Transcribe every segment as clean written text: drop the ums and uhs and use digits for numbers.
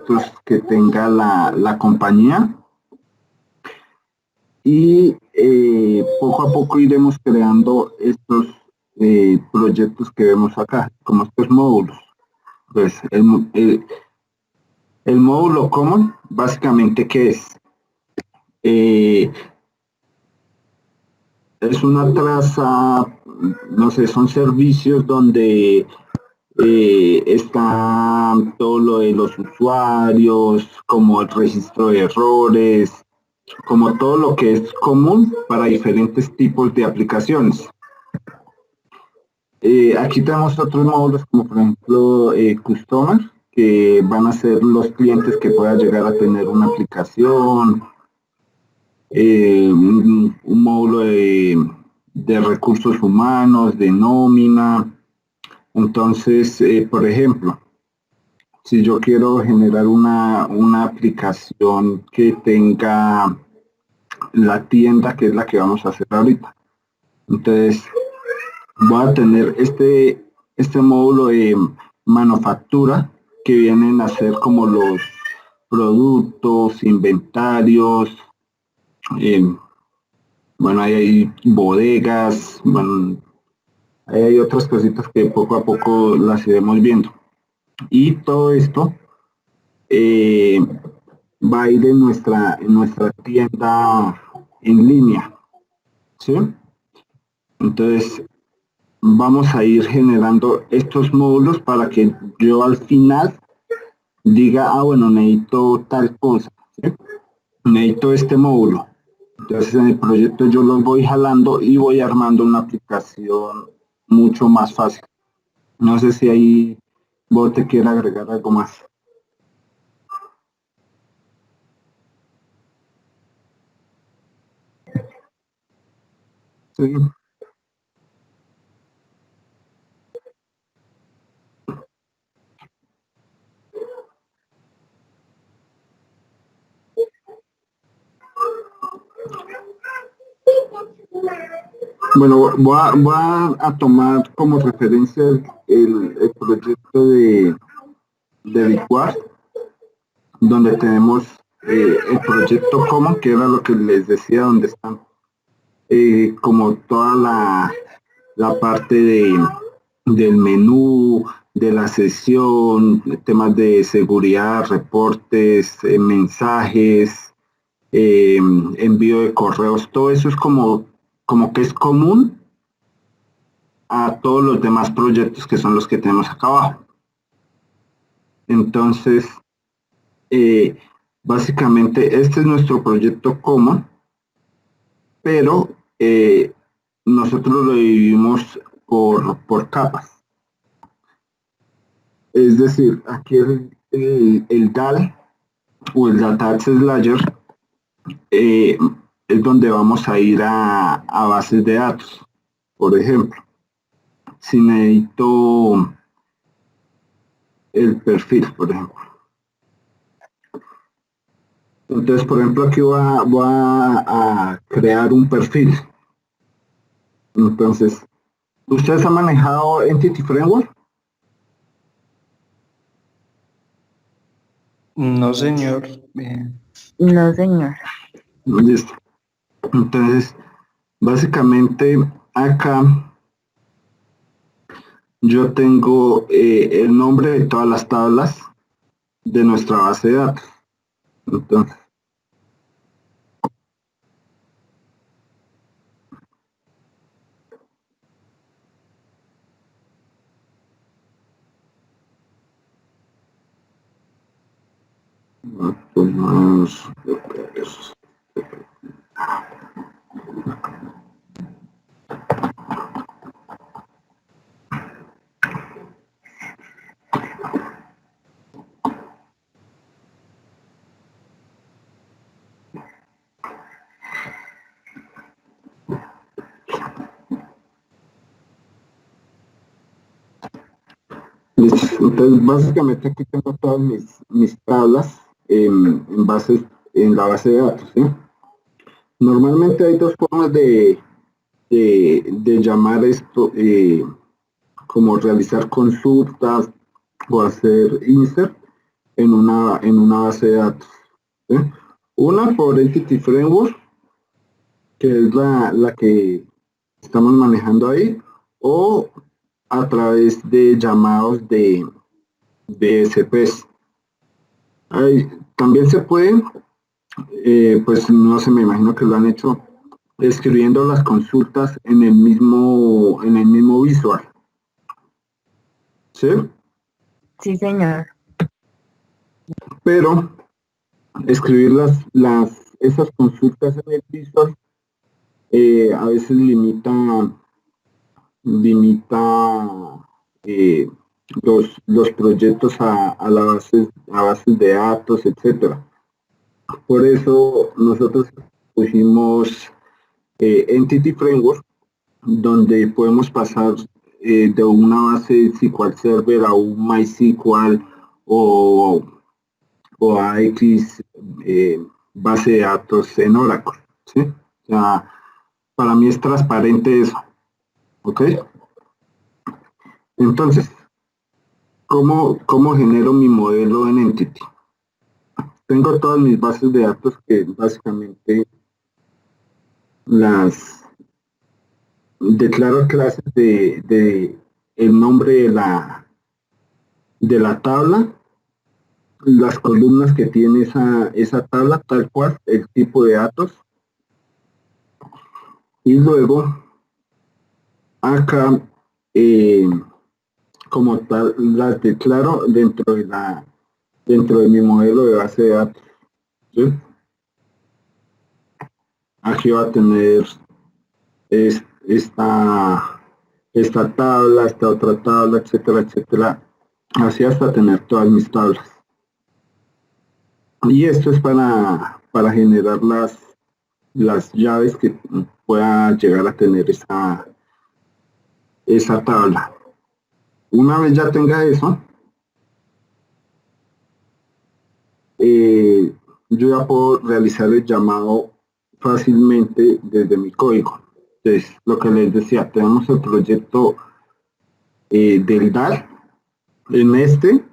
proyectos que tenga la compañía y poco a poco iremos creando estos proyectos que vemos acá, como estos módulos. Pues el módulo common, básicamente, ¿qué es? Es una traza, no sé, son servicios donde está todo lo de los usuarios, como el registro de errores, como todo lo que es común para diferentes tipos de aplicaciones. Aquí tenemos otros módulos como por ejemplo Customer, que van a ser los clientes que puedan llegar a tener una aplicación, un módulo de recursos humanos, de nómina. Entonces, por ejemplo, si yo quiero generar una aplicación que tenga la tienda, que es la que vamos a hacer ahorita, entonces voy a tener este módulo de manufactura que vienen a ser como los productos, inventarios, eh, bueno, ahí hay bodegas, bueno, ahí hay otras cositas que poco a poco las iremos viendo. Y todo esto eh, va a ir en nuestra tienda en línea, ¿sí? Entonces, vamos a ir generando estos módulos para que yo al final diga, ah, bueno, necesito tal cosa, ¿sí? Necesito este módulo. Entonces, en el proyecto yo los voy jalando y voy armando una aplicación mucho más fácil. No sé si ahí vos te quieres agregar algo más. Sí. Bueno, voy a tomar como referencia el proyecto de Licuar, donde tenemos el proyecto Common, que era lo que les decía, donde están como toda la parte del menú, de la sesión, temas de seguridad, reportes, mensajes, envío de correos, todo eso es como que es común a todos los demás proyectos que son los que tenemos acá abajo. Entonces, eh, básicamente este es nuestro proyecto Coma, pero nosotros lo dividimos por capas. Es decir, aquí el DAL o el Data Access Layer eh, es donde vamos a ir a bases de datos. Por ejemplo, si necesito el perfil, por ejemplo. Entonces, por ejemplo, aquí voy a crear un perfil. Entonces, ¿ustedes han manejado Entity Framework? No, señor. No, señor. Listo. Entonces, básicamente acá yo tengo el nombre de todas las tablas de nuestra base de datos. Entonces, tomamos listo. Entonces, básicamente aquí tengo todas mis tablas en la base de datos, ¿sí? Normalmente hay dos formas de llamar esto, como realizar consultas o hacer insert. en una base de datos. ¿Sí? Una por Entity Framework, que es la que estamos manejando ahí, o a través de llamados de SPs. También se puede, pues no sé, me imagino que lo han hecho escribiendo las consultas en el mismo visual. ¿Sí? Sí, señor. Pero escribir esas consultas en el visual a veces limita eh, los proyectos a bases de datos, etcétera. Por eso nosotros pusimos Entity Framework, donde podemos pasar de una base SQL Server a un MySQL o, o a X base de datos en Oracle. ¿Sí? O sea, para mí es transparente eso. ¿Ok? Entonces, ¿cómo genero mi modelo en Entity? Tengo todas mis bases de datos que básicamente las declaro clases de el nombre de la tabla, las columnas que tiene esa tabla, tal cual, el tipo de datos, y luego acá, como tal, las declaro dentro de mi modelo de base de datos. ¿Sí? Aquí va a tener es, esta, esta tabla, esta otra tabla, etcétera, etcétera, así hasta tener todas mis tablas. Y esto es para generar las llaves que pueda llegar a tener esa tabla. Una vez ya tenga eso, yo ya puedo realizar el llamado fácilmente desde mi código. Entonces, lo que les decía, tenemos el proyecto del DAL. En este,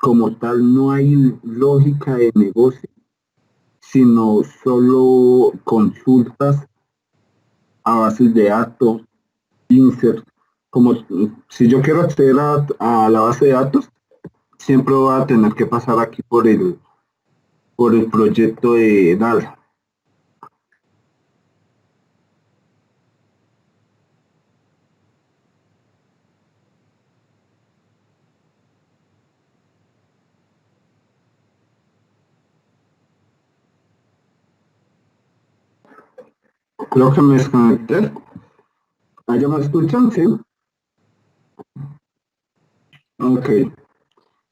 como tal, no hay lógica de negocio, sino solo consultas a bases de datos, insert. Como si yo quiero acceder a la base de datos, siempre voy a tener que pasar aquí por el proyecto de DAL. Creo que me desconecté. ¿Allá me escuchan? Sí. Ok.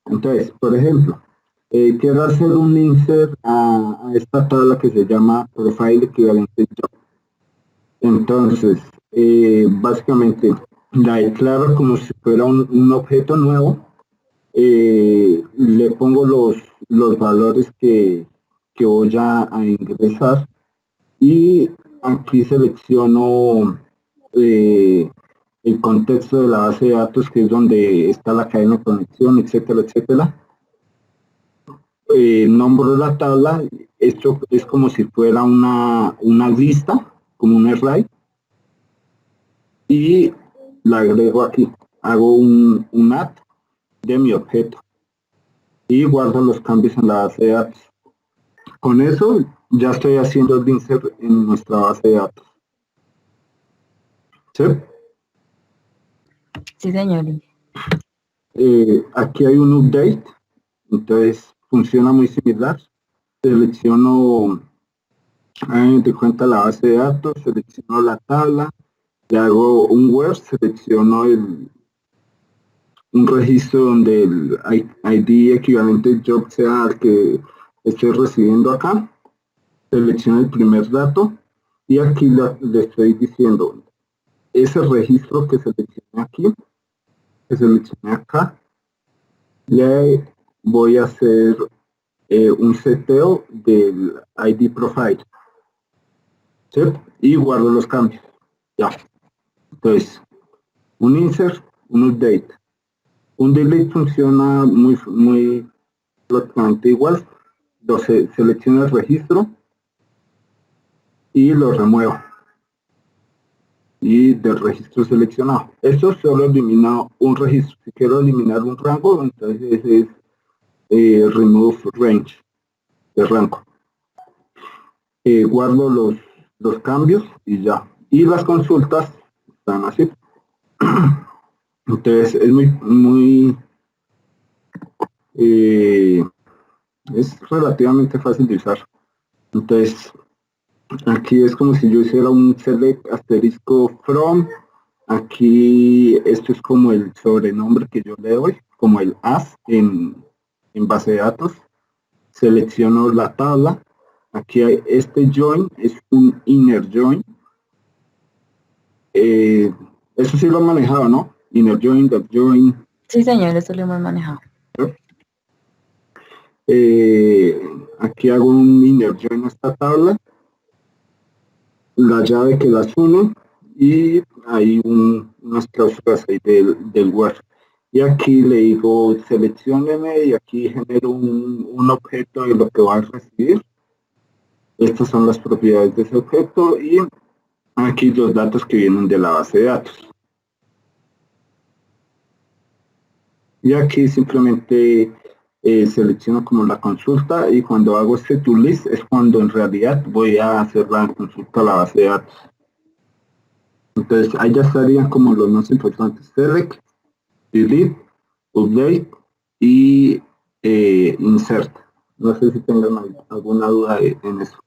Entonces, por ejemplo, quiero hacer un insert a esta tabla que se llama Profile Equivalente Job. Entonces, básicamente la declaro como si fuera un objeto nuevo. Le pongo los valores que voy a ingresar y aquí selecciono el contexto de la base de datos, que es donde está la cadena de conexión, etcétera, etcétera. Nombro la tabla, esto es como si fuera una lista, como un array, y la agrego aquí. Hago un add de mi objeto y guardo los cambios en la base de datos. Con eso ya estoy haciendo el insert en nuestra base de datos. ¿Sí? Sí, señor. Aquí hay un update, entonces funciona muy similar. Selecciono, de cuenta la base de datos, selecciono la tabla, le hago un word, selecciono un registro donde el ID equivalente job sea el que estoy recibiendo acá, selecciono el primer dato y aquí le estoy diciendo ese registro que seleccioné aquí, que seleccioné acá, le voy a hacer un seteo del ID profile, ¿sí? Y guardo los cambios. Ya. Entonces, un insert, un update. Un delete funciona muy prácticamente igual. Selecciono el registro y lo remuevo. Y del registro seleccionado. Esto solo elimina un registro. Si quiero eliminar un rango, entonces es remove range de rango. Guardo los cambios y ya. Y las consultas están así. Entonces es es relativamente fácil de usar. Entonces aquí es como si yo hiciera un select asterisco from. Aquí esto es como el sobrenombre que yo le doy, como el as en base de datos. Selecciono la tabla. Aquí hay este join, es un inner join. Eso sí lo han manejado, ¿no? Inner join, dot join. Sí, señor, eso lo hemos manejado. Aquí hago un inner join a esta tabla. La llave que las une y hay unas cláusulas ahí del where. Y aquí le digo seleccióneme y aquí genero un objeto de lo que va a recibir. Estas son las propiedades de ese objeto y aquí los datos que vienen de la base de datos. Y aquí simplemente selecciono como la consulta y cuando hago este toList es cuando en realidad voy a hacer la consulta a la base de datos. Entonces ahí ya estarían como los más importantes: select, delete, update y insert. No sé si tengan alguna duda en eso.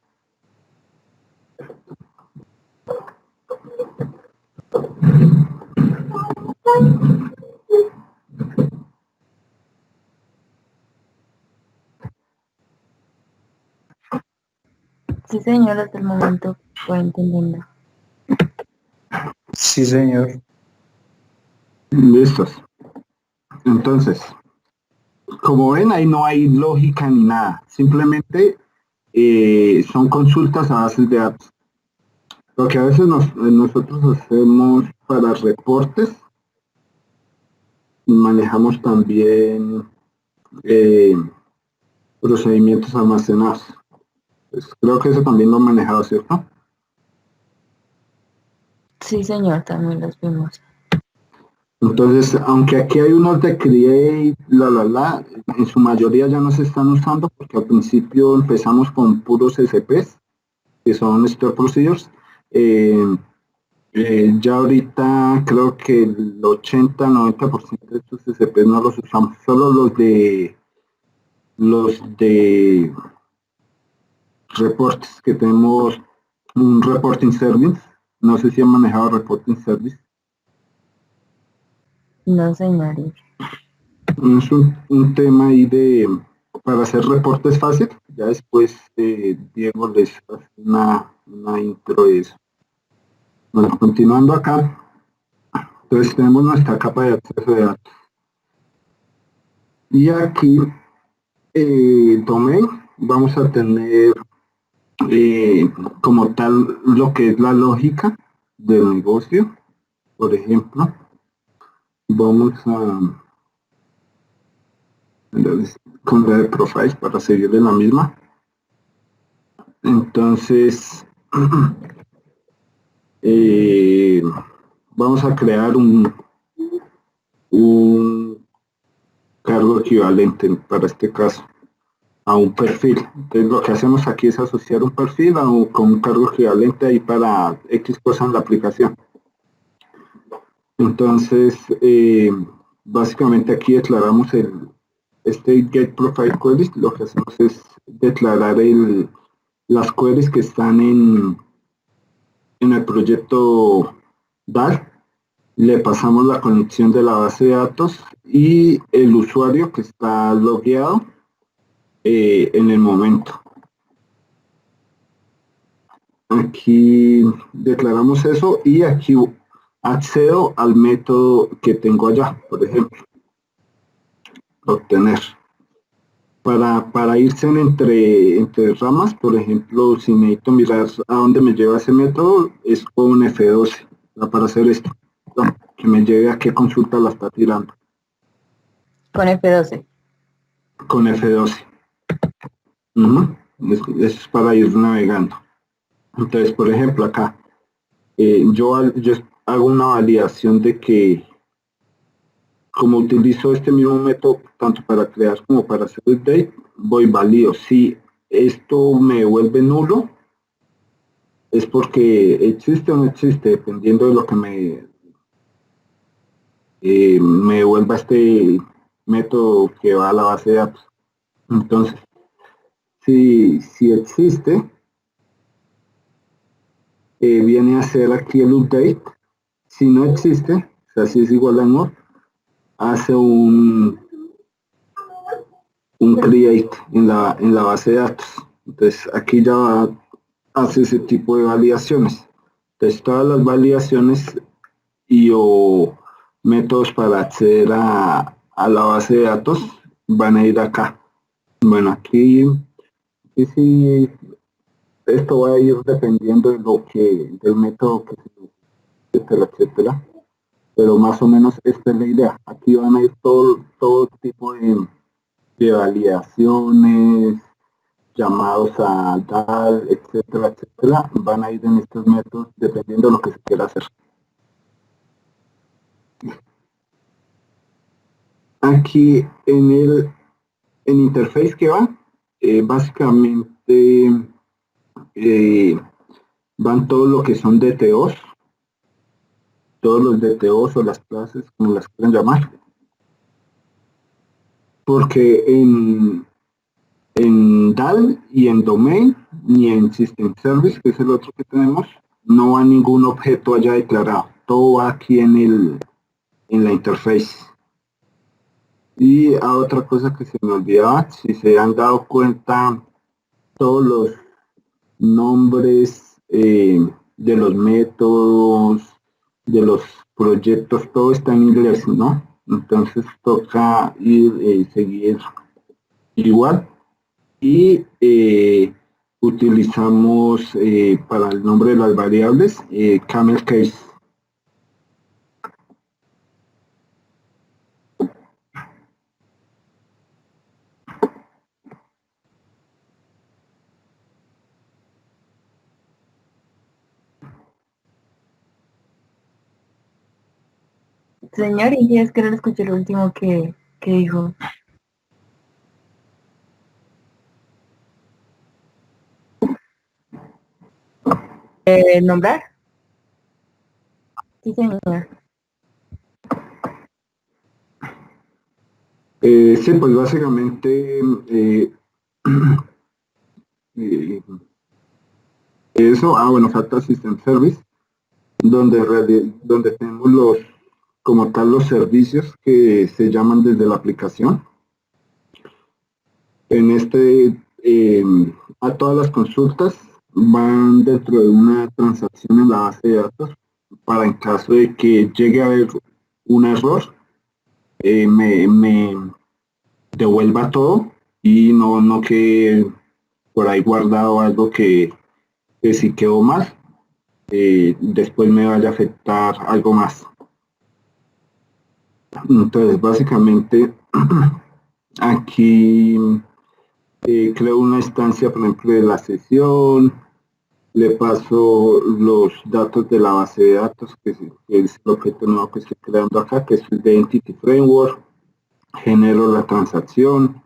Sí, señor, hasta el momento voy entendiendo. Sí, señor. Listos. Entonces, como ven, ahí no hay lógica ni nada. Simplemente son consultas a bases de datos. Lo que a veces nosotros hacemos para reportes, manejamos también procedimientos almacenados. Pues creo que eso también lo han manejado, ¿cierto? Sí, señor, también los vimos. Entonces, aunque aquí hay unos de create, en su mayoría ya no se están usando porque al principio empezamos con puros SPs, que son Store Procedures. Ya ahorita creo que el 80-90% de estos SPs no los usamos, solo los de reportes, que tenemos un reporting service. No sé si han manejado reporting service. No, señor. Es un tema ahí para hacer reportes fácil. Ya después Diego les hace una intro de eso. Bueno, continuando acá, entonces tenemos nuestra capa de acceso de datos. Y aquí, domain, vamos a tener como tal lo que es la lógica del negocio. Por ejemplo, vamos a con la de profiles para seguirle la misma. Entonces, vamos a crear un cargo equivalente para este caso a un perfil. Entonces lo que hacemos aquí es asociar un perfil con un cargo equivalente ahí para X cosa en la aplicación. Entonces, básicamente aquí declaramos este get profile queries. Lo que hacemos es declarar las queries que están en el proyecto DAR. Le pasamos la conexión de la base de datos y el usuario que está logueado en el momento. Aquí declaramos eso y aquí accedo al método que tengo allá, por ejemplo, obtener. Para irse entre ramas, por ejemplo, si necesito mirar a dónde me lleva ese método, es con F12, para hacer esto, que me lleve a qué consulta la está tirando. Con F12. con F12. Eso es para ir navegando. Entonces, por ejemplo, acá, yo hago una validación de que, como utilizo este mismo método tanto para crear como para hacer update, voy valido. Si esto me vuelve nulo, es porque existe o no existe, dependiendo de lo que me devuelva este método que va a la base de datos. Entonces, si existe, viene a ser aquí el update. Si no existe, o sea, si es igual a no, hace un create en la base de datos. Entonces, aquí ya hace ese tipo de validaciones. Entonces, todas las validaciones y o métodos para acceder a la base de datos van a ir acá. Bueno, aquí sí, esto va a ir dependiendo del método que se, etcétera, etcétera. Pero más o menos esta es la idea. Aquí van a ir todo tipo de validaciones, llamados a tal, etcétera, etcétera. Van a ir en estos métodos dependiendo de lo que se quiera hacer. Aquí en interface que va, básicamente van todo lo que son DTOs, todos los DTOs o las clases, como las quieran llamar, porque en DAL y en Domain, ni en System Service, que es el otro que tenemos, no va ningún objeto allá declarado, todo va aquí en la interface. Y a otra cosa que se me olvidaba, si se han dado cuenta, todos los nombres de los métodos, de los proyectos, todo está en inglés, ¿no? Entonces toca ir, seguir igual. Y utilizamos para el nombre de las variables camel case. Señor, y es que no le escuché lo último que dijo. ¿Nombrar? Sí, señor. Sí, pues básicamente eh, eso, bueno, falta System Service, donde tenemos como tal los servicios que se llaman desde la aplicación. En a todas las consultas van dentro de una transacción en la base de datos para en caso de que llegue a haber un error, me devuelva todo y no que por ahí guardado algo que si quedó mal, después me vaya a afectar algo más. Entonces, básicamente, aquí creo una instancia, por ejemplo, de la sesión, le paso los datos de la base de datos, que es el objeto nuevo que estoy creando acá, que es el de Entity Framework, genero la transacción,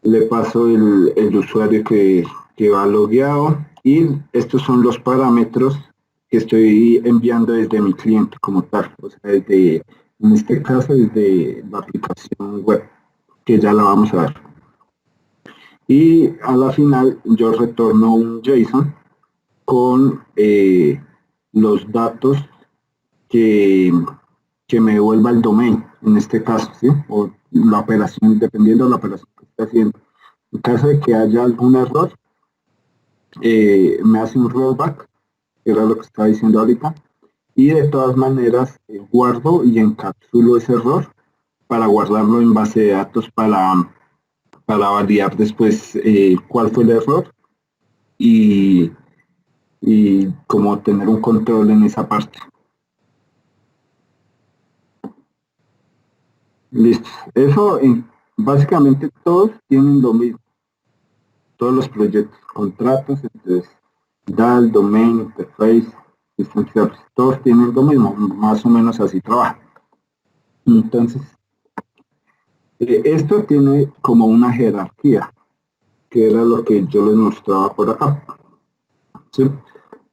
le paso el usuario que va logueado y estos son los parámetros que estoy enviando desde mi cliente como tal, o sea, en este caso desde la aplicación web, que ya la vamos a ver. Y a la final yo retorno un JSON con los datos que, que me devuelva el domain, en este caso, ¿sí? O la operación, dependiendo de la operación que esté haciendo. En caso de que haya algún error, me hace un rollback, que era lo que estaba diciendo ahorita, y de todas maneras guardo y encapsulo ese error para guardarlo en base de datos para validar después cuál fue el error y, y como tener un control en esa parte. Listo. Eso básicamente todos tienen lo mismo, todos los proyectos, contratos, entonces, DAL, Domain, Interface, System Service, todos tienen lo mismo, más o menos así trabajan. Entonces, esto tiene como una jerarquía, que era lo que yo les mostraba por acá. ¿Sí?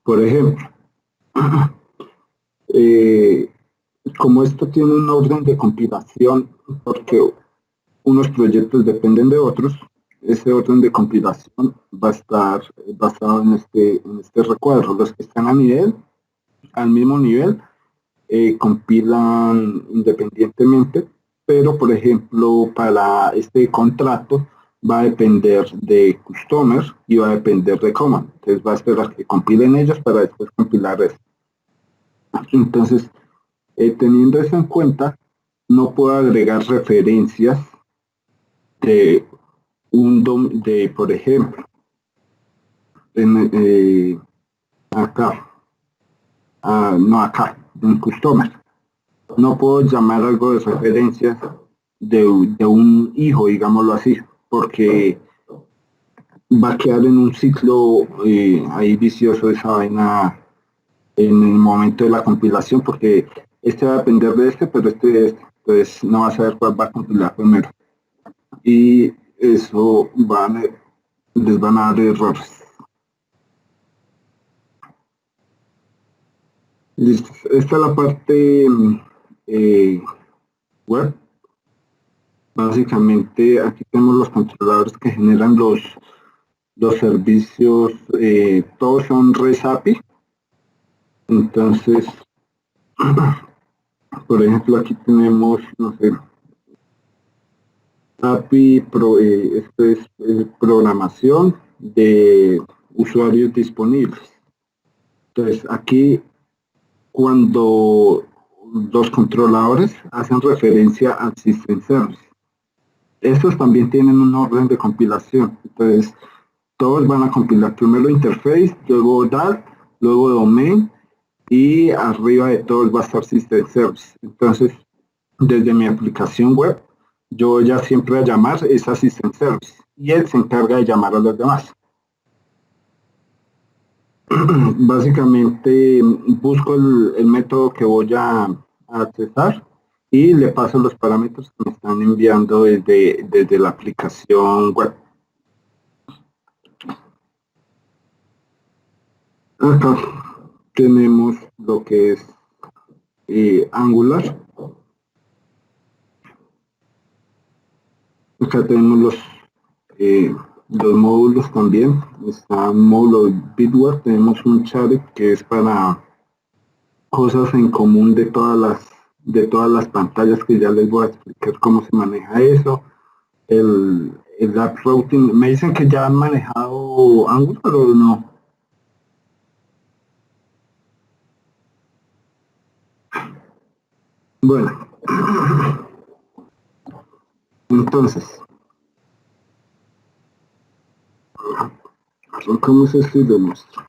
Por ejemplo, eh, como esto tiene un orden de compilación, porque unos proyectos dependen de otros, ese orden de compilación va a estar basado en este recuadro. Los que están al mismo nivel, compilan independientemente, pero por ejemplo para este contrato va a depender de customer y va a depender de command. Entonces va a esperar que compilen ellos para después compilar eso. Entonces, teniendo eso en cuenta, no puedo agregar referencias de por ejemplo, acá, no acá, en customer. No puedo llamar algo de referencias de un hijo, digámoslo así, porque va a quedar en un ciclo ahí vicioso esa vaina en el momento de la compilación, porque este va a depender de este, pero este de este. Entonces no va a saber cuál va a compilar primero. Y eso les van a dar errores. Listo. Esta es la parte web. Básicamente aquí tenemos los controladores que generan los servicios, todos son REST API. Entonces, por ejemplo, aquí tenemos, no sé, API, esto es programación de usuarios disponibles. Entonces, aquí cuando los controladores hacen referencia al System Service, estos también tienen un orden de compilación. Entonces, todos van a compilar primero interface, luego DAL, luego domain y arriba de todos va a estar System Service. Entonces, desde mi aplicación web, yo ya siempre a llamar esa System Service y él se encarga de llamar a los demás. Básicamente busco el método que voy a accesar y le paso los parámetros que me están enviando desde la aplicación web. Acá tenemos lo que es Angular. Acá tenemos los módulos también. Está un módulo Bitware. Tenemos un chat que es para cosas en común de todas las pantallas, que ya les voy a explicar cómo se maneja eso. El app routing. Me dicen que ya han manejado Angular o no. Bueno, entonces, ¿cómo se esto y lo muestro?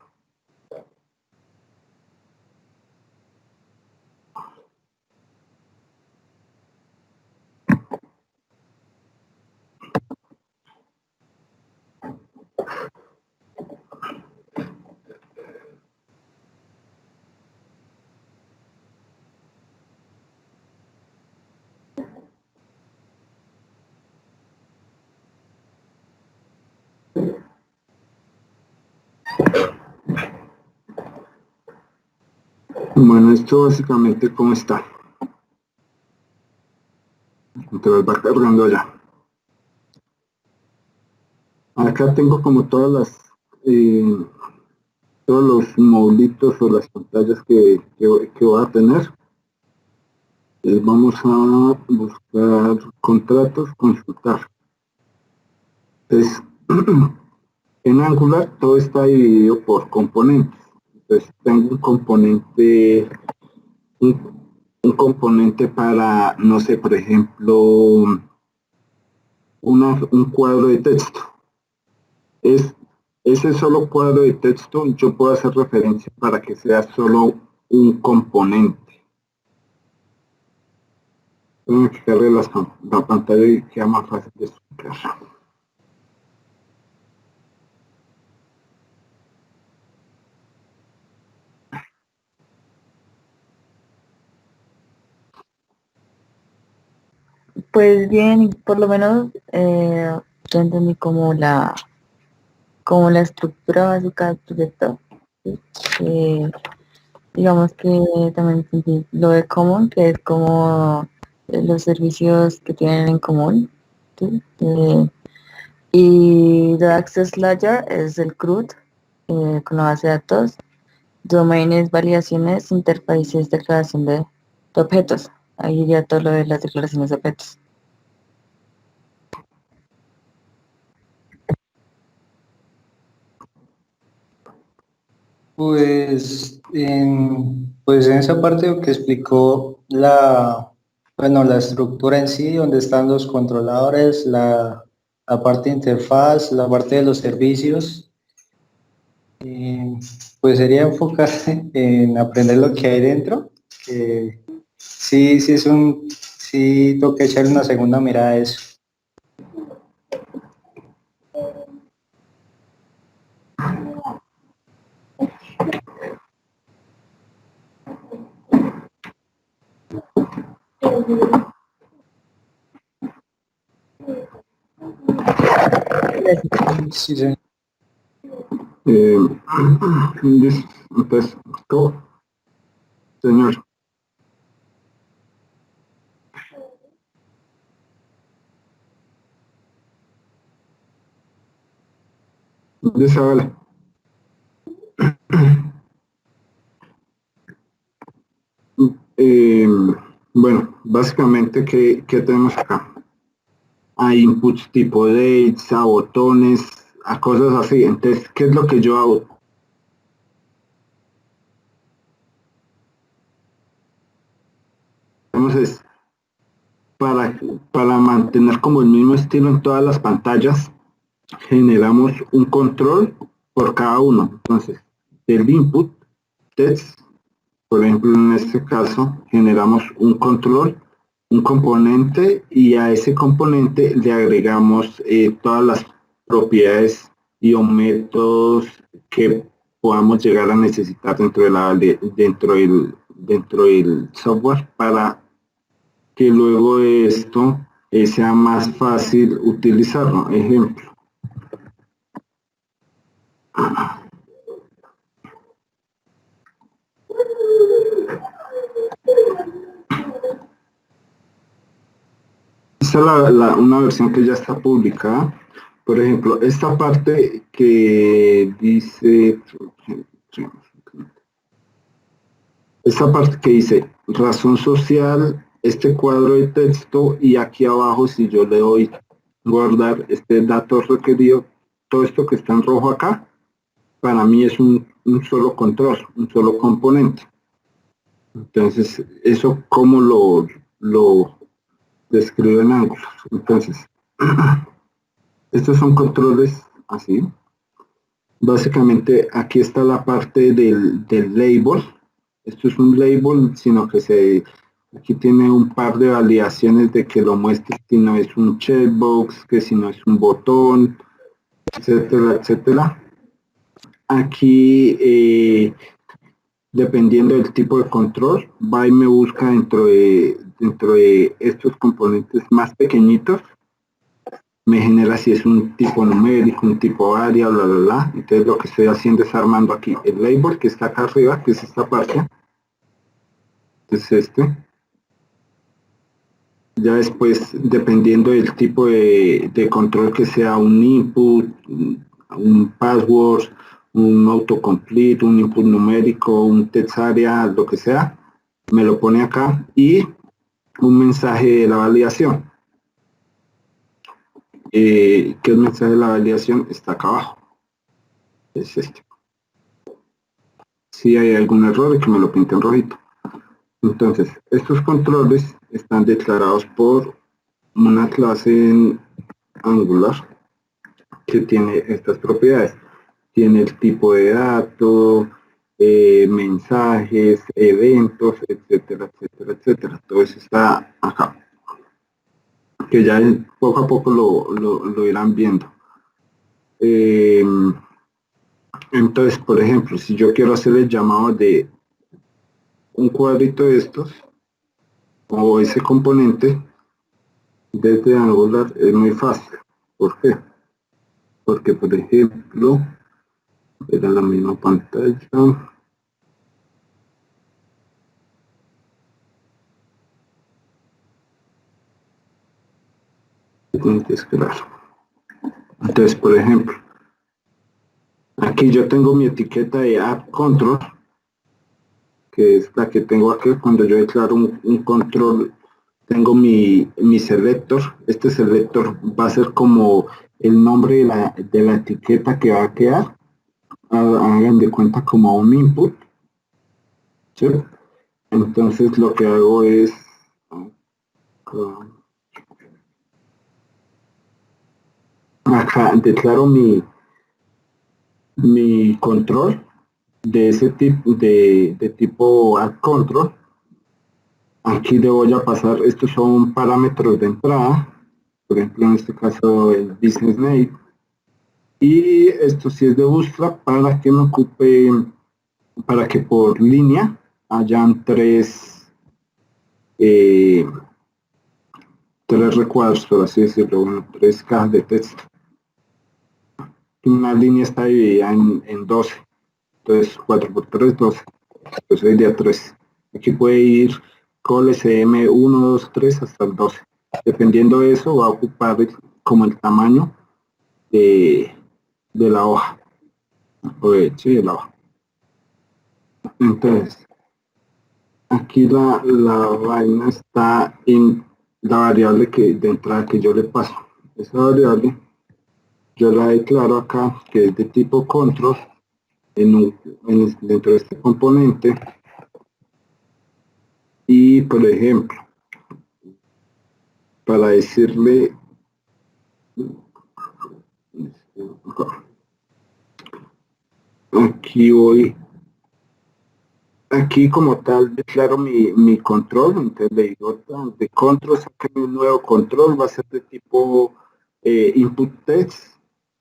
Bueno, esto básicamente cómo está. Entonces va cargando allá. Acá tengo como todos los modulitos o las pantallas que voy a tener. Vamos a buscar contratos, consultar. Entonces, en Angular todo está dividido por componentes. Entonces tengo un componente para, no sé, por ejemplo, un cuadro de texto. Ese solo cuadro de texto yo puedo hacer referencia para que sea solo un componente. Tengo que quitarle la pantalla y queda más fácil de explicar. Pues bien, por lo menos yo entendí como la estructura básica del proyecto. ¿Sí? Digamos que también entendí lo de common, que es como los servicios que tienen en común. ¿Sí? Y The Access Layer es el CRUD con la base de datos. Domain es validaciones, interfaces, declaración de objetos. Ahí iría todo lo de las declaraciones de objetos. Pues en esa parte que explicó bueno, la estructura en sí, donde están los controladores, la parte de interfaz, la parte de los servicios, pues sería enfocarse en aprender lo que hay dentro. Sí, sí toca echarle una segunda mirada a eso. Sí, señor. Entonces, ¿cómo? Señor. Isabel. Eh, bueno, básicamente, ¿qué tenemos acá? Hay inputs tipo dates, a botones, a cosas así. Entonces, ¿qué es lo que yo hago? Entonces, para mantener como el mismo estilo en todas las pantallas, generamos un control por cada uno. Entonces, del input, text, por ejemplo, en este caso, generamos un control, un componente, y a ese componente le agregamos todas las propiedades y o métodos que podamos llegar a necesitar dentro del software para que luego de esto sea más fácil utilizarlo. Ejemplo. Esta es una versión que ya está publicada. Por ejemplo, esta parte que dice, razón social, este cuadro de texto, y aquí abajo, si yo le doy guardar este dato requerido, todo esto que está en rojo acá, para mí es un solo control, un solo componente. Entonces, eso como lo describo en Angular. Entonces, estos son controles así. Básicamente, aquí está la parte del label. Esto es un label, sino que aquí tiene un par de validaciones de que lo muestre si no es un checkbox, que si no es un botón, etcétera, etcétera. Aquí, dependiendo del tipo de control, va y me busca dentro de estos componentes más pequeñitos, me genera si es un tipo numérico, un tipo área, bla, bla, bla. Entonces lo que estoy haciendo es armando aquí el label que está acá arriba, que es esta parte, es este. Ya después, dependiendo del tipo de control que sea, un input, un password, un autocomplete, un input numérico, un text area, lo que sea, me lo pone acá, y un mensaje de la validación. Que el mensaje de la validación está acá abajo. Es este. Si hay algún error, que me lo pinte en rojito. Entonces, estos controles están declarados por una clase en Angular que tiene estas propiedades. Tiene el tipo de dato, mensajes, eventos, etcétera, etcétera, etcétera. Todo eso está acá. que ya poco a poco lo irán viendo. Entonces, por ejemplo, si yo quiero hacer el llamado de un cuadrito de estos, o ese componente, desde Angular es muy fácil. ¿Por qué? Porque, por ejemplo, era la misma pantalla. Tiene que esperar. Entonces, por ejemplo, aquí yo tengo mi etiqueta de app control, que es la que tengo aquí. Cuando yo declaro un control, tengo mi selector. Este selector va a ser como el nombre de la etiqueta que va a quedar. Hagan de cuenta como un input, ¿sí? Entonces lo que hago es acá declaro mi control de ese tipo de tipo add control. Aquí le voy a pasar, estos son parámetros de entrada, por ejemplo en este caso el business name, y esto sí es de Bootstrap para que me ocupe, para que por línea hayan tres recuadros, por así decirlo, bueno, tres cajas de texto. Una línea está dividida en 12, entonces 4 por 3, 12, entonces sería 3. Aquí puede ir call SM 1, 2, 3 hasta el 12. Dependiendo de eso, va a ocupar como el tamaño de la hoja, sí, de la hoja. Entonces, aquí la vaina está en la variable de entrada que yo le paso. Esa variable yo la declaro acá, que es de tipo control, dentro de este componente. Y por ejemplo, para decirle aquí como tal declaro mi control, entonces le digo de control, saque un nuevo control, va a ser de tipo input text.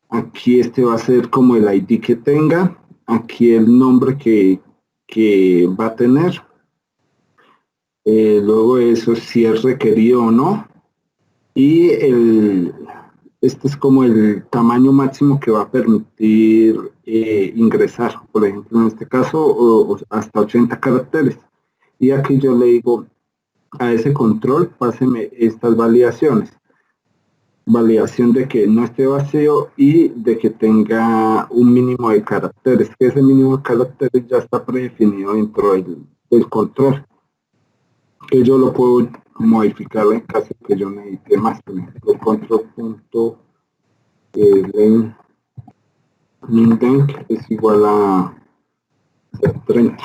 Aquí este va a ser como el ID que tenga, aquí el nombre que va a tener, luego eso si es requerido o no, y este es como el tamaño máximo que va a permitir ingresar, por ejemplo en este caso o hasta 80 caracteres. Y aquí yo le digo a ese control, páseme estas validaciones. Validación de que no esté vacío y de que tenga un mínimo de caracteres, que ese mínimo de caracteres ya está predefinido dentro del control, que yo lo puedo modificar en caso que yo necesite más. Por ejemplo, control.length es igual a 30,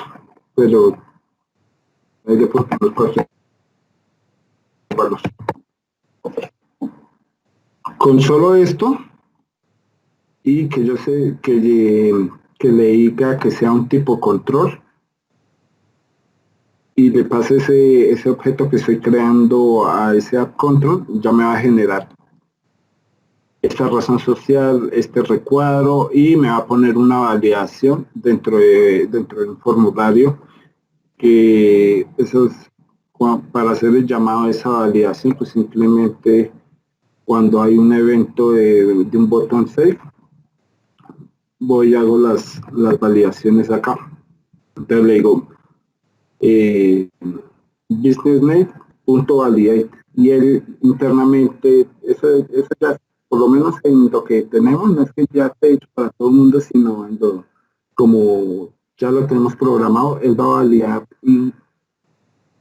pero ahí le puedo poner cualquier valor. Con solo esto, y que yo sé que le diga que sea un tipo control, y le pase ese objeto que estoy creando a ese app control, ya me va a generar esta razón social, este recuadro, y me va a poner una validación dentro del formulario, que eso es para hacer el llamado a esa validación, pues simplemente cuando hay un evento de un botón save, voy y hago las validaciones acá. Entonces le digo businessname.validate, y él internamente, eso ya, por lo menos en lo que tenemos, no es que ya esté hecho para todo el mundo, sino como ya lo tenemos programado, él va a validar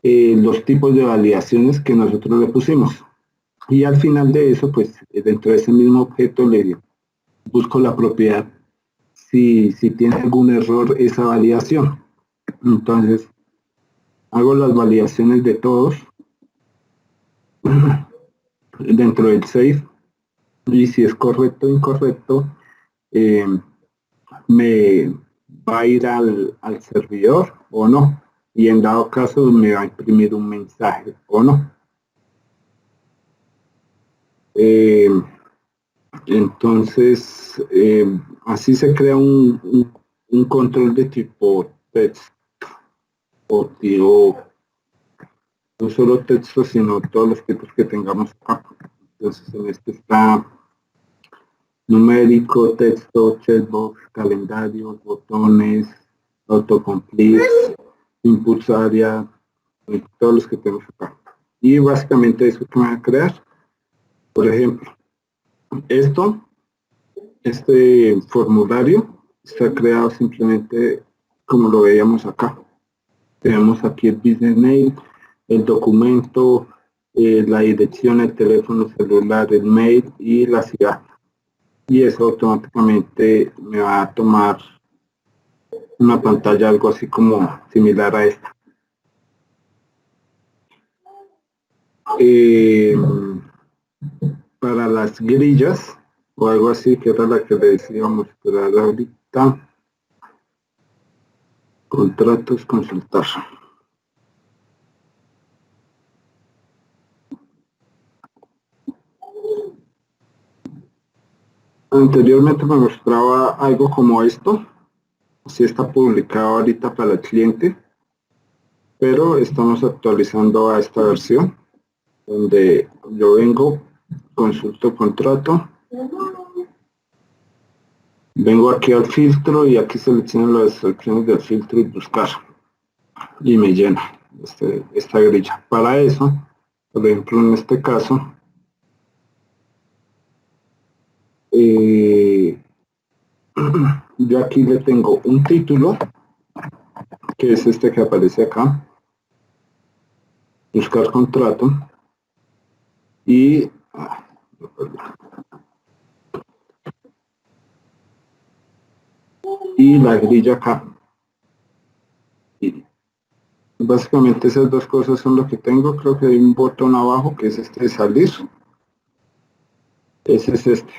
los tipos de validaciones que nosotros le pusimos. Y al final de eso, pues dentro de ese mismo objeto le busco la propiedad si tiene algún error esa validación. Entonces, hago las validaciones de todos dentro del save, y si es correcto o incorrecto, me va a ir al servidor o no, y en dado caso me va a imprimir un mensaje o no. Entonces, así se crea un control de tipo text o no solo texto, sino todos los tipos que tengamos acá. Entonces, en este está numérico, texto, checkbox, calendarios, botones, autocomplete, inputs área, todos los que tenemos acá. Y básicamente eso que me va a crear. Por ejemplo, este formulario está creado simplemente como lo veíamos acá. Tenemos aquí el business name, el documento, la dirección, el teléfono celular, el mail y la ciudad. Y eso automáticamente me va a tomar una pantalla algo así como similar a esta. Para las grillas o algo así, que era la que le decíamos esperar ahorita. Contratos, consultar. Anteriormente me mostraba algo como esto. Así está publicado ahorita para el cliente, pero estamos actualizando a esta versión donde yo vengo, consulto contrato, vengo aquí al filtro y aquí selecciono las opciones del filtro y buscar y me llena esta grilla. Para eso, por ejemplo, en este caso, yo aquí le tengo un título, que es este que aparece acá, buscar contrato, y la grilla acá. Y básicamente esas dos cosas son lo que tengo. Creo que hay un botón abajo que es este de salir. Ese es este.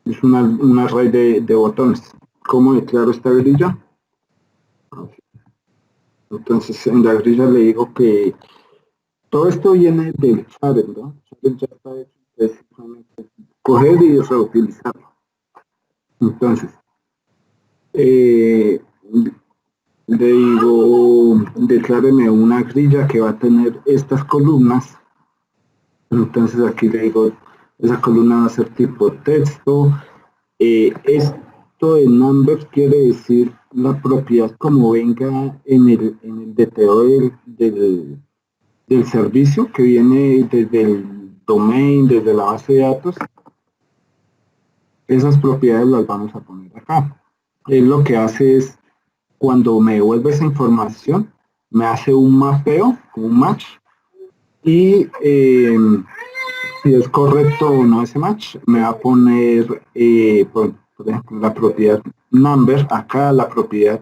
Es un array de botones. ¿Cómo declaro esta grilla? Entonces en la grilla le digo que todo esto viene del Share, ¿no? Share ya está hecho, es simplemente coger y reutilizarlo. Entonces, le digo, decláreme una grilla que va a tener estas columnas. Entonces aquí le digo, esa columna va a ser tipo texto. Esto de number quiere decir la propiedad como venga en el DTO del servicio que viene desde el domain, desde la base de datos. Esas propiedades las vamos a poner acá. Él lo que hace es, cuando me devuelve esa información, me hace un mapeo, un match, y si es correcto o no ese match, me va a poner, por ejemplo, la propiedad number acá, la propiedad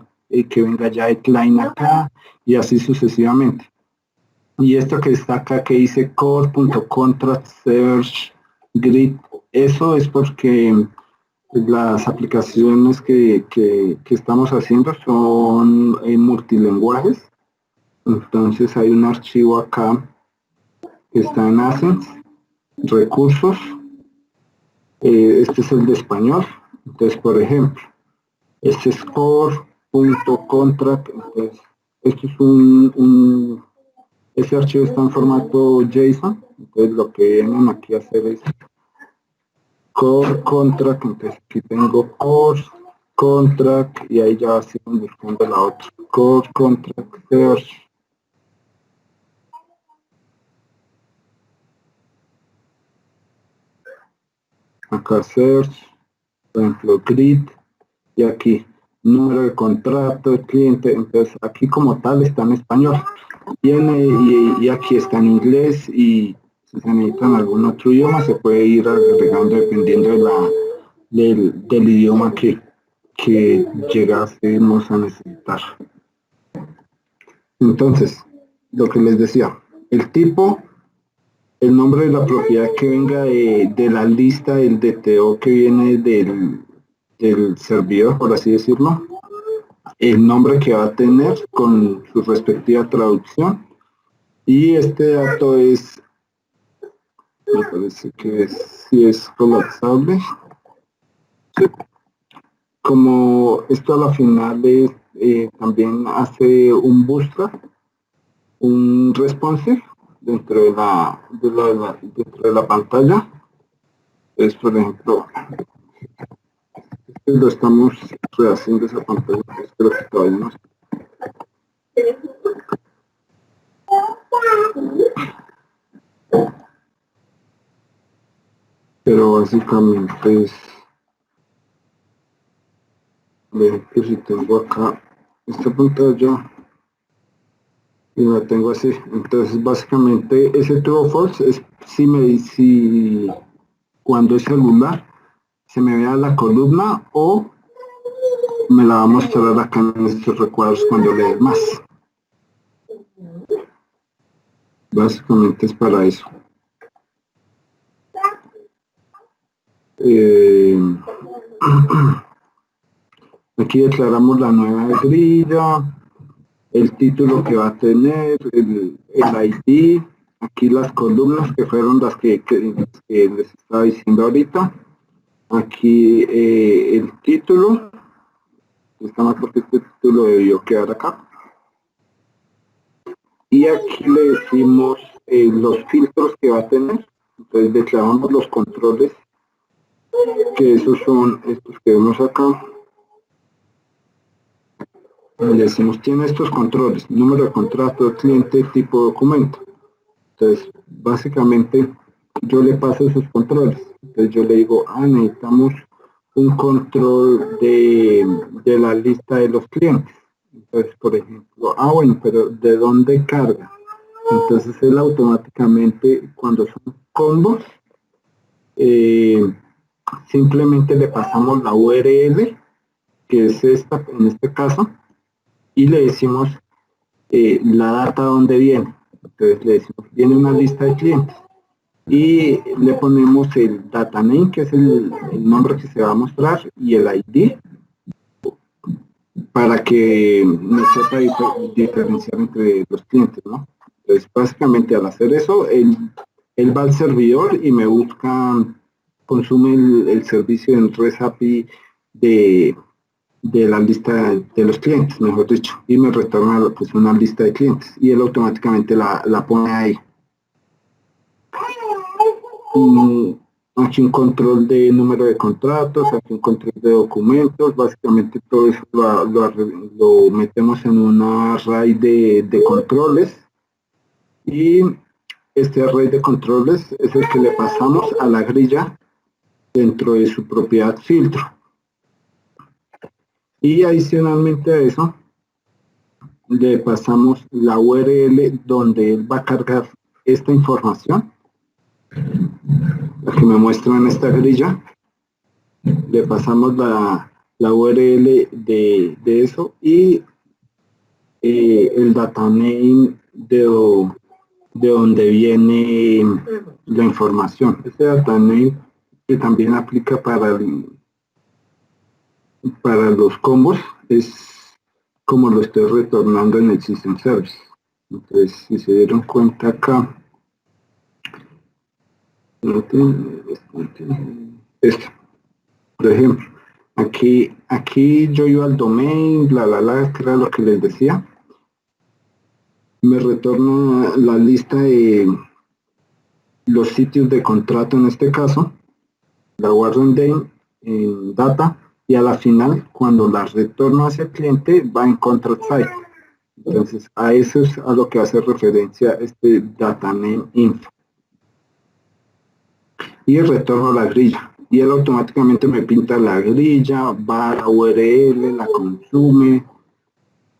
que venga ya de client acá, y así sucesivamente. Y esto que está acá que dice core.contract search grid, eso es porque las aplicaciones que estamos haciendo son multilingües. Entonces hay un archivo acá que está en Assets, recursos, este es el de español. Entonces, por ejemplo, este es core.contract, entonces esto es ese archivo está en formato JSON, entonces lo que vienen aquí a hacer es core contract, entonces aquí tengo core contract y ahí ya siguen buscando la otra, core contract search. Acá search, por ejemplo grid, y aquí número de contrato, cliente, entonces aquí como tal está en español, viene y aquí está en inglés, y si se necesitan algún otro idioma se puede ir agregando dependiendo del idioma que llegásemos a necesitar. Entonces, lo que les decía, el tipo, el nombre de la propiedad que venga de la lista del DTO que viene del servidor, por así decirlo, el nombre que va a tener con su respectiva traducción, y este dato es Me parece que sí es colapsable. Sí. Como esto a la final es, también hace un bootstrap, un responsive dentro dentro de la pantalla. Es, por ejemplo, lo estamos rehaciendo esa pantalla, pues creo que todavía no. Pero básicamente es, que si tengo acá esta pantalla y la tengo así, entonces básicamente ese true o false es si cuando es celular se me vea la columna o me la va a mostrar acá en estos recuadros cuando le dé más. Básicamente es para eso. Aquí declaramos la nueva grilla, el título que va a tener, el ID, aquí las columnas que fueron las que les estaba diciendo ahorita, aquí el título, está más porque este título debió quedar acá, y aquí le decimos los filtros que va a tener, entonces declaramos los controles, que esos son estos que vemos acá, le decimos tiene estos controles, número de contrato, cliente, tipo de documento. Entonces, básicamente, yo le paso esos controles. Entonces, yo le digo, necesitamos un control de la lista de los clientes. Entonces, por ejemplo, bueno, pero ¿de dónde carga? Entonces, él automáticamente, cuando son combos, eh, simplemente le pasamos la URL, que es esta, en este caso, y le decimos la data donde viene. Entonces, le decimos, viene una lista de clientes. Y le ponemos el data name, que es el nombre que se va a mostrar, y el ID, para que nos sepa diferenciar entre los clientes, ¿no? Entonces, básicamente al hacer eso, él va al servidor y me busca, consume el servicio en REST API de la lista de los clientes, mejor dicho, y me retorna pues una lista de clientes, y él automáticamente la pone ahí. Aquí un control de número de contratos, aquí un control de documentos, básicamente todo eso lo metemos en un array de controles, y este array de controles es el que le pasamos a la grilla dentro de su propiedad filtro. Y adicionalmente a eso, le pasamos la URL donde él va a cargar esta información, la que me muestra en esta grilla. Le pasamos la URL de eso y el dataname de donde viene la información. Este dataname que también aplica para los combos es como lo estoy retornando en el System Service. Entonces, si se dieron cuenta acá, esto, por ejemplo, aquí yo iba al domain, que era lo que les decía, me retorna la lista de los sitios de contrato en este caso, la guardo en data, y a la final, cuando la retorno hacia el cliente, va en contract site. Entonces, a eso es a lo que hace referencia este data name info. Y retorno la grilla. Y él automáticamente me pinta la grilla, va a la URL, la consume,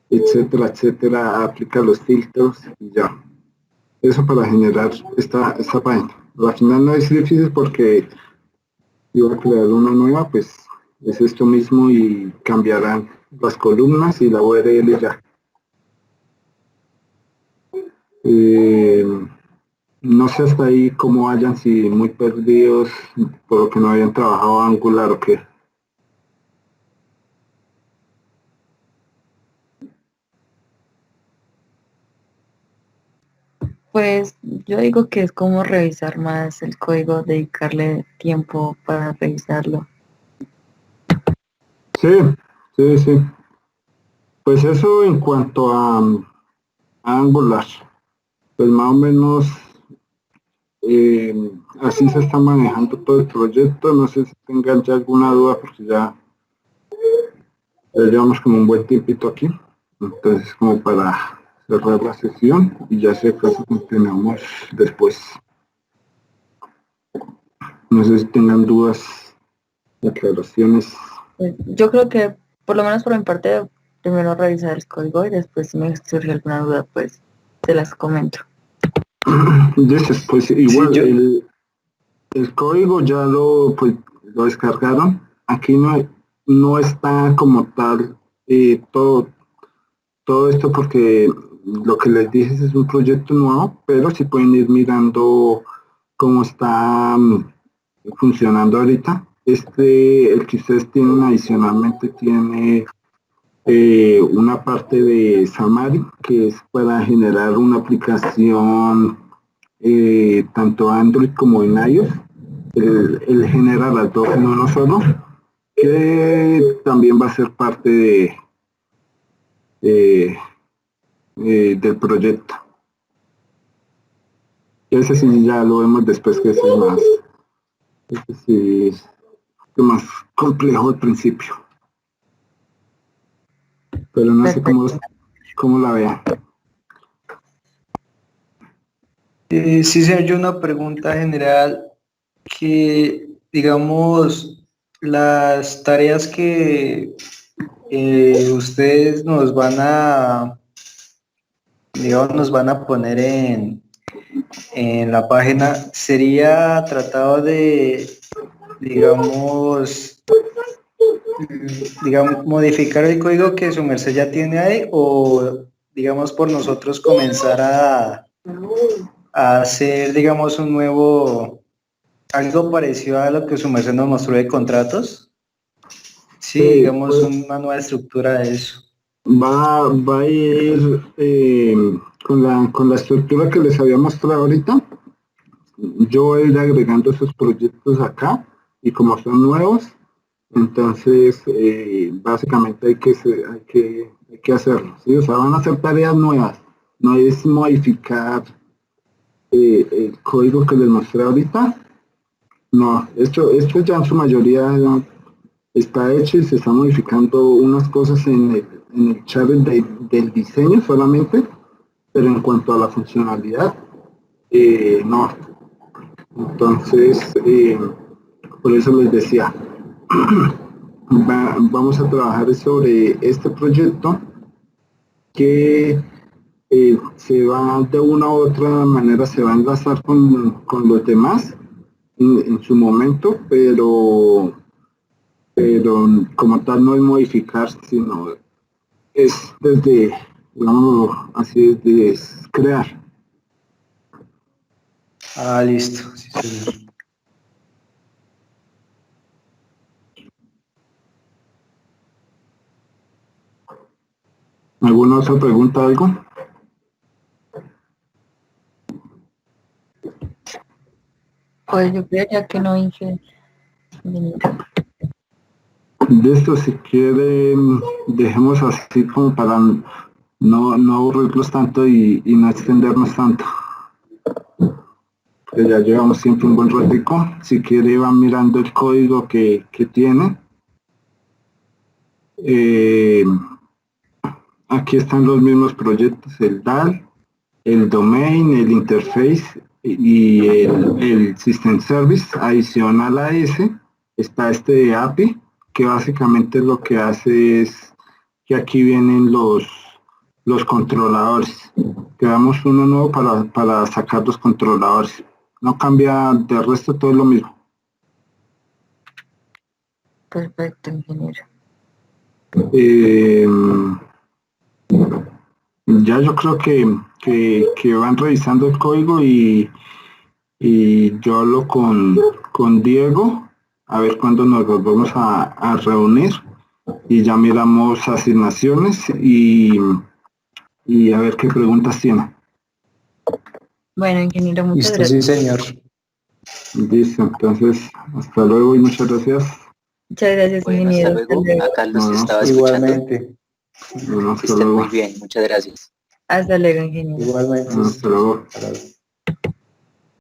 etcétera, etcétera, aplica los filtros y ya. Eso para generar esta página. Al final no es difícil porque si voy a crear una nueva, pues es esto mismo y cambiarán las columnas y la URL ya. No sé hasta ahí cómo vayan, si muy perdidos por lo que no habían trabajado Angular o qué. Pues yo digo que es como revisar más el código, dedicarle tiempo para revisarlo. Sí, sí, sí. Pues eso en cuanto a Angular, pues más o menos eh, así se está manejando todo el proyecto. No sé si tengan ya alguna duda porque ya llevamos como un buen tiempito aquí. Entonces, como para cerrar la sesión y ya si acaso continuamos después. No sé si tengan dudas, aclaraciones. Pues, yo creo que, por lo menos por mi parte, primero revisar el código y después si me surge alguna duda, pues te las comento. Dices, pues Sí, igual, yo, el código ya pues, lo descargaron. Aquí no está como tal todo esto porque lo que les dije es un proyecto nuevo, pero sí pueden ir mirando cómo está funcionando ahorita. El que ustedes tienen adicionalmente tiene una parte de Xamarin, que es para generar una aplicación tanto Android como en iOS. Él genera las dos en uno solo, que también va a ser parte de, del proyecto. Ese sí ya lo vemos después que ese sí es más complejo al principio, pero no sé Perfecto. cómo la vean. sí, señor, yo una pregunta general que, digamos, las tareas que ustedes nos van a poner en la página, sería tratado de, digamos, digamos, modificar el código que su merced ya tiene ahí o, digamos, por nosotros comenzar a hacer, digamos, algo parecido a lo que su merced nos mostró de contratos. Sí, digamos, Pues una nueva estructura de eso. va a ir con la estructura que les había mostrado ahorita. Yo voy a ir agregando esos proyectos acá y como son nuevos, entonces básicamente hay que hacerlo, ¿sí? O sea, van a ser tareas nuevas, no es modificar el código que les mostré ahorita, no, esto ya en su mayoría ya está hecho y se está modificando unas cosas en el chat del diseño solamente, pero en cuanto a la funcionalidad, no. Entonces, por eso les decía, vamos a trabajar sobre este proyecto que se va de una u otra manera, se va a enlazar con los demás en su momento, pero como tal no es modificar, sino es desde, digámoslo así, desde crear. Ah, listo. Sí, señor. ¿Alguna otra pregunta, algo? Pues yo creería que no, ingeniero. De esto, si quieren, dejemos así como para no aburrirlos tanto y no extendernos tanto. Que ya llevamos siempre un buen ratico. Si quiere, van mirando el código que tiene. Eh, Aquí están los mismos proyectos, el DAL, el domain, el interface y el system service. Adicional a ese está este de API, que básicamente lo que hace es que aquí vienen los controladores. Creamos uno nuevo para sacar los controladores. No cambia, del resto todo es lo mismo. Perfecto, ingeniero. Eh, ya yo creo que van revisando el código y yo hablo con Diego a ver cuándo nos volvemos a reunir y ya miramos asignaciones y a ver qué preguntas tiene. Bueno, ingeniero, muchas Listo, sí, gracias. señor. Listo, entonces, hasta luego y muchas gracias. Muchas gracias, Bueno, hasta ingeniero. Hasta luego. luego. Acá los Bueno, estaba escuchando. Igualmente, Bueno, Que hasta estén luego. muy bien. Muchas gracias. Hasta luego, ingeniero. igualmente. Hasta luego. Hasta luego.